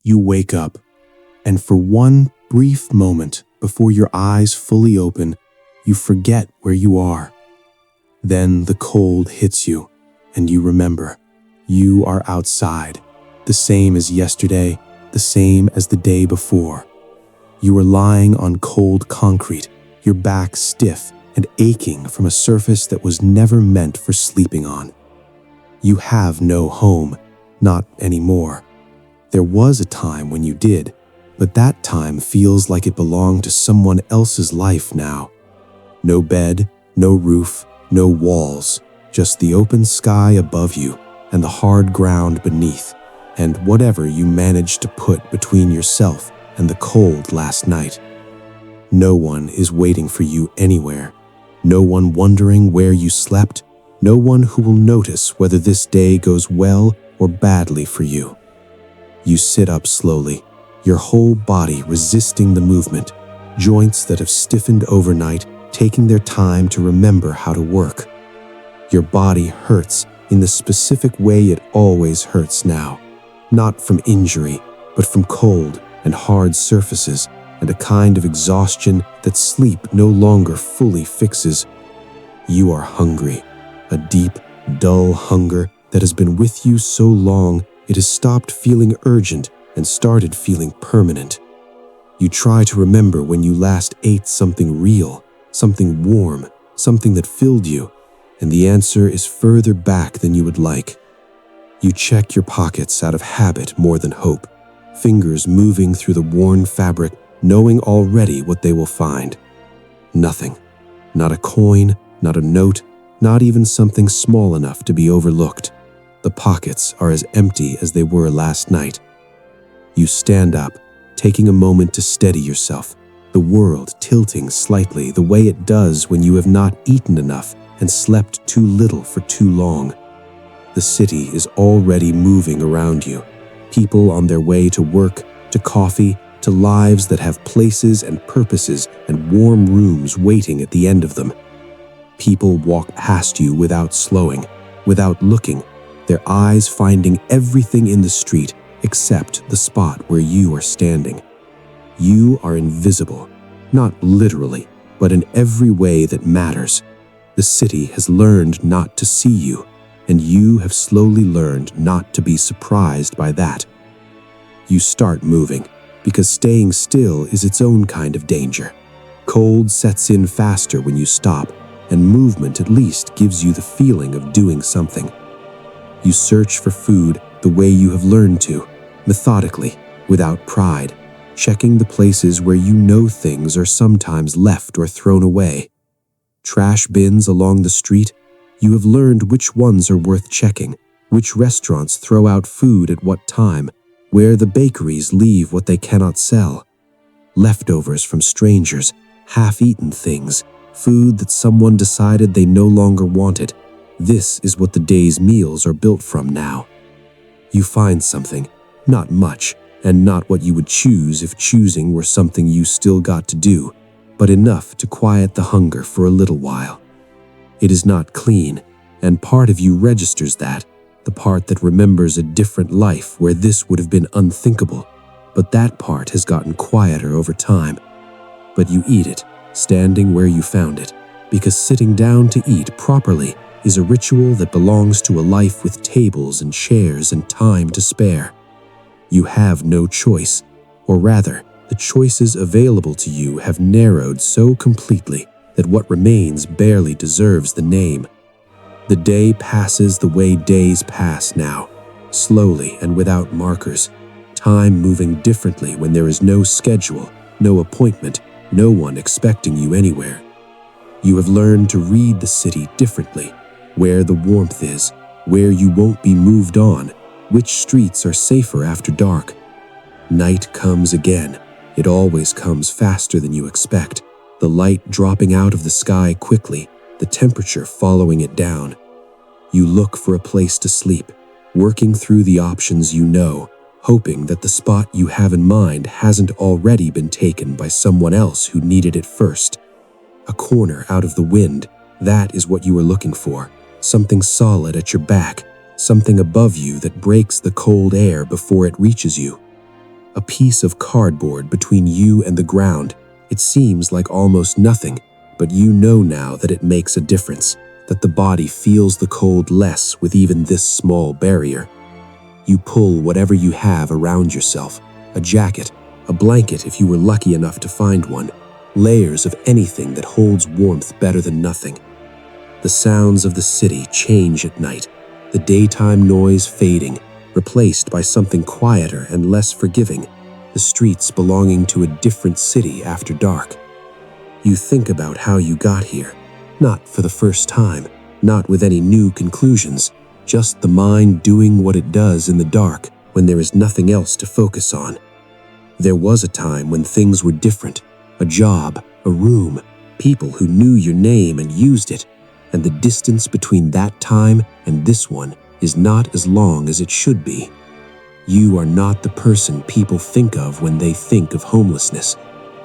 You wake up, and for one brief moment before your eyes fully open, you forget where you are. Then the cold hits you, and you remember. You are outside, the same as yesterday, the same as the day before. You are lying on cold concrete, your back stiff and aching from a surface that was never meant for sleeping on. You have no home, not anymore. There was a time when you did, but that time feels like it belonged to someone else's life now. No bed, no roof, no walls, just the open sky above you and the hard ground beneath, and whatever you managed to put between yourself and the cold last night. No one is waiting for you anywhere. No one wondering where you slept. No one who will notice whether this day goes well or badly for you. You sit up slowly, your whole body resisting the movement, joints that have stiffened overnight taking their time to remember how to work. Your body hurts in the specific way it always hurts now, not from injury, but from cold and hard surfaces and a kind of exhaustion that sleep no longer fully fixes. You are hungry, a deep, dull hunger that has been with you so long it has stopped feeling urgent and started feeling permanent. You try to remember when you last ate something real, something warm, something that filled you, and the answer is further back than you would like. You check your pockets out of habit more than hope, fingers moving through the worn fabric, knowing already what they will find. Nothing. Not a coin, not a note, not even something small enough to be overlooked. The pockets are as empty as they were last night. You stand up, taking a moment to steady yourself, the world tilting slightly the way it does when you have not eaten enough and slept too little for too long. The city is already moving around you, people on their way to work, to coffee, to lives that have places and purposes and warm rooms waiting at the end of them. People walk past you without slowing, without looking, their eyes finding everything in the street except the spot where you are standing. You are invisible, not literally, but in every way that matters. The city has learned not to see you, and you have slowly learned not to be surprised by that. You start moving, because staying still is its own kind of danger. Cold sets in faster when you stop, and movement at least gives you the feeling of doing something. You search for food the way you have learned to, methodically, without pride, checking the places where you know things are sometimes left or thrown away. Trash bins along the street, you have learned which ones are worth checking, which restaurants throw out food at what time, where the bakeries leave what they cannot sell. Leftovers from strangers, half-eaten things, food that someone decided they no longer wanted. This is what the day's meals are built from now. You find something, not much, and not what you would choose if choosing were something you still got to do, but enough to quiet the hunger for a little while. It is not clean, and part of you registers that, the part that remembers a different life where this would have been unthinkable, but that part has gotten quieter over time. But you eat it, standing where you found it, because sitting down to eat properly is a ritual that belongs to a life with tables and chairs and time to spare. You have no choice, or rather, the choices available to you have narrowed so completely that what remains barely deserves the name. The day passes the way days pass now, slowly and without markers, time moving differently when there is no schedule, no appointment, no one expecting you anywhere. You have learned to read the city differently, where the warmth is, where you won't be moved on, which streets are safer after dark. Night comes again. It always comes faster than you expect, the light dropping out of the sky quickly, the temperature following it down. You look for a place to sleep, working through the options you know, hoping that the spot you have in mind hasn't already been taken by someone else who needed it first. A corner out of the wind, that is what you were looking for, something solid at your back, something above you that breaks the cold air before it reaches you. a piece of cardboard between you and the ground. It seems like almost nothing, but you know now that it makes a difference, that the body feels the cold less with even this small barrier. You pull whatever you have around yourself, a jacket, a blanket if you were lucky enough to find one, layers of anything that holds warmth better than nothing. The sounds of the city change at night, the daytime noise fading, replaced by something quieter and less forgiving, the streets belonging to a different city after dark. You think about how you got here, not for the first time, not with any new conclusions, just the mind doing what it does in the dark when there is nothing else to focus on. There was a time when things were different, a job, a room, people who knew your name and used it, and the distance between that time and this one is not as long as it should be. You are not the person people think of when they think of homelessness.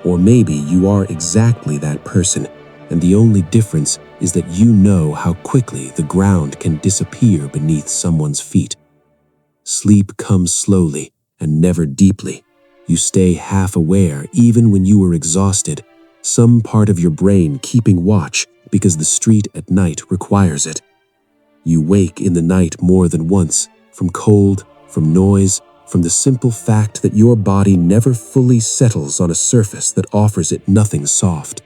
Or maybe you are exactly that person, and the only difference is that you know how quickly the ground can disappear beneath someone's feet. Sleep comes slowly and never deeply. You stay half aware even when you are exhausted, some part of your brain keeping watch because the street at night requires it. You wake in the night more than once, from cold, from noise, from the simple fact that your body never fully settles on a surface that offers it nothing soft.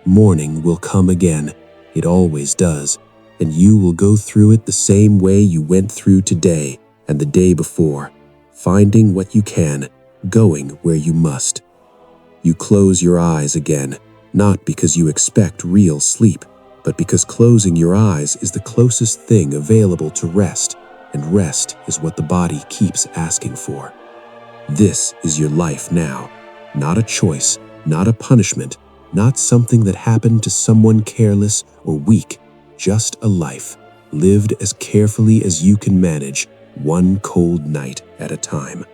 Morning will come again, it always does, and you will go through it the same way you went through today and the day before, finding what you can, going where you must. You close your eyes again, not because you expect real sleep, but because closing your eyes is the closest thing available to rest, and rest is what the body keeps asking for. This is your life now, not a choice, not a punishment, not something that happened to someone careless or weak, just a life, lived as carefully as you can manage, one cold night at a time.